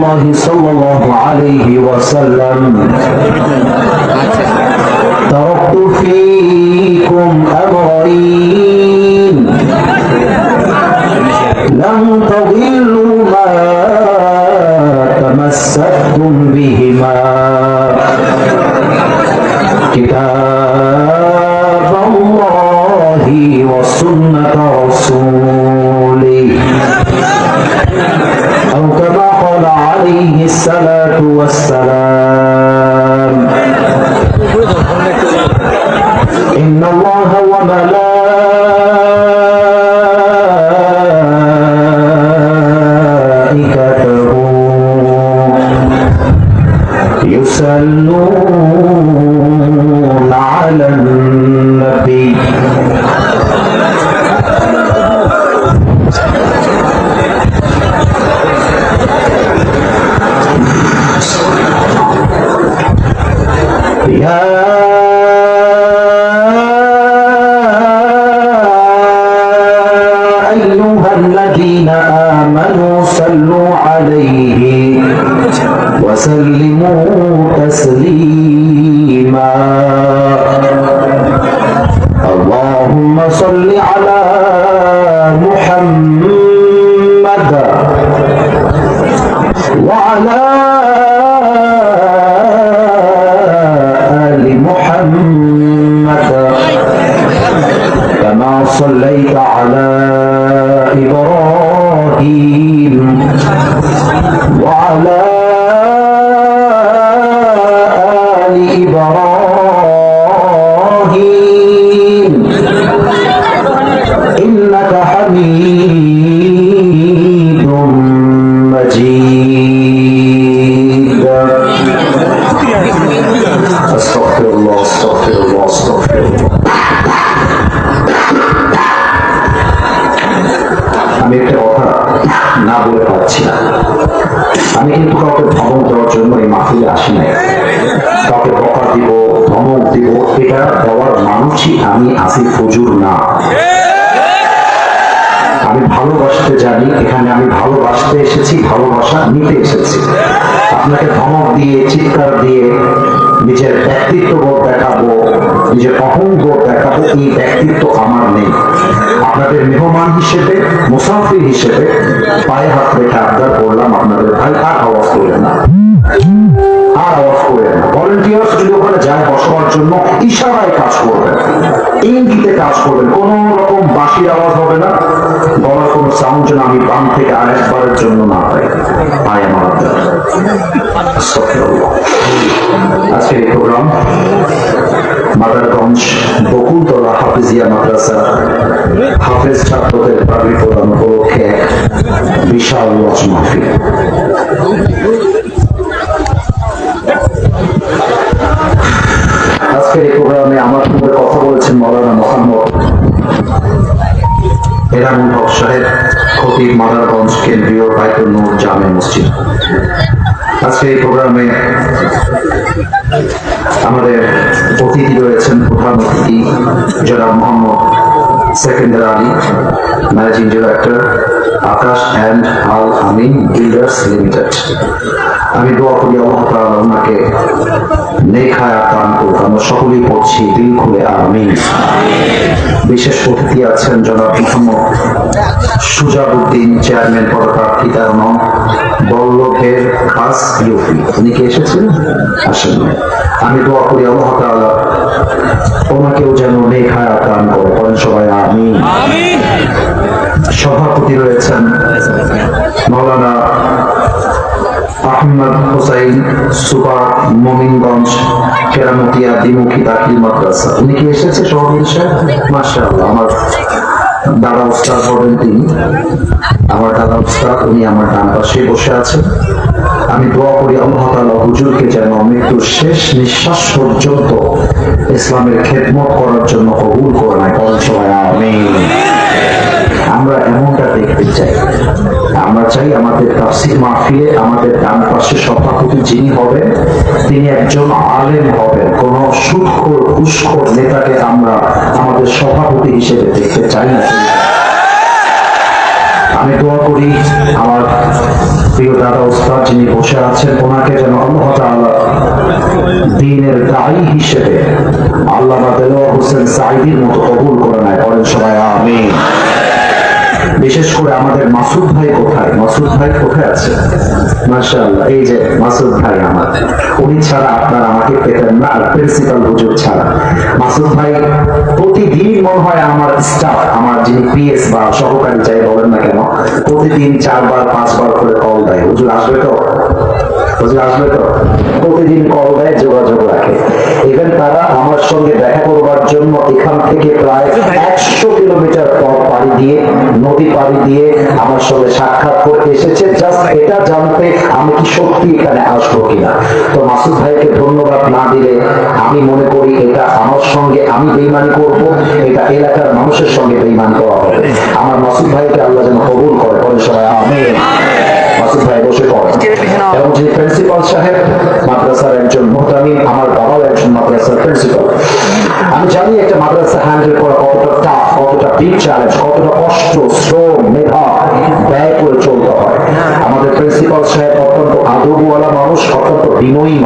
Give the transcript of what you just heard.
الله صلى الله عليه وسلم تركت فيكم أمرين لن تضلوا ما تمسكتم بهما كتاب الله وسنة رسوله أو كما قال عليه الصلاة والسلام إن الله وملائكته يصلون على النبي يا أيها الذين آمنوا صلوا عليه وسلموا تسليما اللهم صل على محمد وعلى آل محمد كما صليت على إبراهيم وعلى آل إبراهيم إنك حميد مجيد أستغفر الله أستغفر الله أستغفر الله আমি একটা কথা না বলে পারছি না। আমি কিন্তু কাউকে ধমক দেওয়ার জন্য এই মাহফিলে আসি নাই, কাউকে বকা দিব ধমক দিব এটা দেওয়ার মানুষই আমি আসিফ হুজুর না। আমি ভালোবাসতে জানি, এখানে আমি ভালোবাসতে এসেছি, ভালোবাসা নিতে এসেছি। আপনাকে ধমক দিয়ে চিৎকার দিয়ে নিজের ব্যক্তিত্ববোধ দেখাবো, নিজের অহংবোধ দেখাবো, এই ব্যক্তিত্ব আমার নেই। আপনাদের মেহমান হিসেবে, মুসাফির হিসেবে পায়ে হাত রেখে আবদার করলাম আপনাদের ভাই আর আওয়াজ করলেন না, আর আওয়াজ করলেন না। ভলেন্টিয়ার্স যদি ওখানে যায় বসবার জন্য ইশারায় কাজ করবেন, ইঙ্গিতে কাজ করবেন, কোন রকম বাঁশির আওয়াজ হবে না, গলার কোন সাউন্ড যেন আমি বাম থেকে আরেকবারের জন্য না পাই। পাই আমার আজকের এই প্রোগ্রাম মাদারগঞ্জ বকুলতলা হাফিজিয়া মাদ্রাসা হাফেজ ছাত্রদের প্রাণী প্রদান উপলক্ষে এক বিশাল ওয়াজ মাহফিল। আজকের এই প্রোগ্রামে আমার সঙ্গে কথা বলেছেন মৌলানা মোহাম্মদ এনামুল হক সাহেব, খতিব মাদারগঞ্জ কেন্দ্রীয় বাইতুল নূর জামে মসজিদ। আজকে এই প্রোগ্রামে আমাদের অতিথি রয়েছেন, প্রধান অতিথি জনাব Mohammad Sekander Ali, managing director Akash and Al Amin builders limited. আমি দোয়া করি আল্লাহ তাআলা ওনাকে নেক হায়াত দান করুন। আমরা সকলেই পড়ছি দিল খুলে আমিন। বিশেষ অতিথি আছেন জনাব মোহাম্মদ সুজাবুদ্দিন, চেয়ারম্যান পদপ্রার্থী 13 বল্লভের খাস ইউপি। উনি কি এসেছেন? আসেন। আমি দোয়া করি আল্লাহ তাআলা ওনাকেও যেন নেক হায়াত দান করে। বলেন সবাই আমিন। সভাপতি রয়েছেন মাওলানা আহমদ হুসাইন, সুপার মোমিনগঞ্জ কেরামতিয়া দ্বিমুখী দাখিল মাদ্রাসা। উনি কি এসেছে সভাপতি সাহেব? মাশাআল্লাহ। আমার দাদা উস্তাদ হবেন তিনি, আমার দাদা উস্তাদ, উনি আমার ডান পাশে বসে আছেন। আমি দোয়া করি আল্লাহ তাআলা হুজুরকে যেন মৃত্যুর শেষ নিঃশ্বাস পর্যন্ত ইসলামের খেদমত করার জন্য কবুল করে নেয়। বলেন সবাই আমিন। আমরা এমনটা দেখতে চাই, আমরা চাই আমাদের তাফসীর মাহফিলে আমাদের ডান পাশে সভাপতি যিনি হবেন তিনি একজন আলেম হবেন। কোন সুদখোর ঘুষখোর নেতাকে আমরা আমাদের সভাপতি হিসেবে দেখতে চাই না। আমি দোয়া করি আমার প্রিয় দাদা উস্তাদ যিনি বসে আছেন, ওনাকে যেন আল্লাহ তাআলা দ্বীনের দায়ী হিসেবে আল্লামা দেলোয়ার হোসেন সাঈদীর মতো কবুল করে নেয়। বলেন সবাই আমিন। বিশেষ করে আমাদের মাসুদ ভাই কোথায়? মাসুদ ভাই কোথায় আছে? মাশাআল্লাহ, এই যে মাসুদ ভাই আমার, উনি ছাড়া আপনারা আমাকে পেতেন না, প্রিন্সিপাল হুজুর ছাড়া। মাসুদ ভাই প্রতিদিন মনে হয় আমার স্টাফ, আমার যিনি পিএস বা সহকারী যাই বলেন না কেন, প্রতিদিন 4 বার 5 বার করে কল দেয়, হুজুর আসবে তো, হুজুর আসবে তো, প্রতিদিন কল দেয়, যোগাযোগ রাখে। ইভেন তারা আমার সঙ্গে দেখা করবার জন্য এখান থেকে প্রায় 100 কিলোমিটার পথ পাড়ি দিয়ে, নদী পাড়ি দিয়ে আমার সঙ্গে সাক্ষাৎ করতে এসেছে, জাস্ট এটা জানতে আমি কি সত্যি এখানে আসবো কিনা। তো মাসুদ ভাইকে ধন্যবাদ না দিলে আমি মনে করি এটা আমার সঙ্গে আমি বেঈমানি করব, এটা এলাকার মানুষের সঙ্গে বেঈমানি করা হবে। আমার মাসুদ ভাইকে আল্লাহ যেন কবুল করে। বলে সবাই আমিন। মাসুদ ভাই বসে পড়েন। এবং যে প্রিন্সিপাল সাহেব মাদ্রাসার একজন মুহতামিম, আমার বাবাও একজন মাদ্রাসার প্রিন্সিপাল। আমি জানি একটা মাদ্রাসা হ্যান্ডেল করা কতটা টাফ, কতটা বিগ চ্যালেঞ্জ, কতটা কষ্ট, শ্রম, মেধা ব্যয় করে চলতে হয়। আমাদের প্রিন্সিপাল সাহেব অত্যন্ত আদবওয়ালা মানুষ, অত্যন্ত বিনয়ী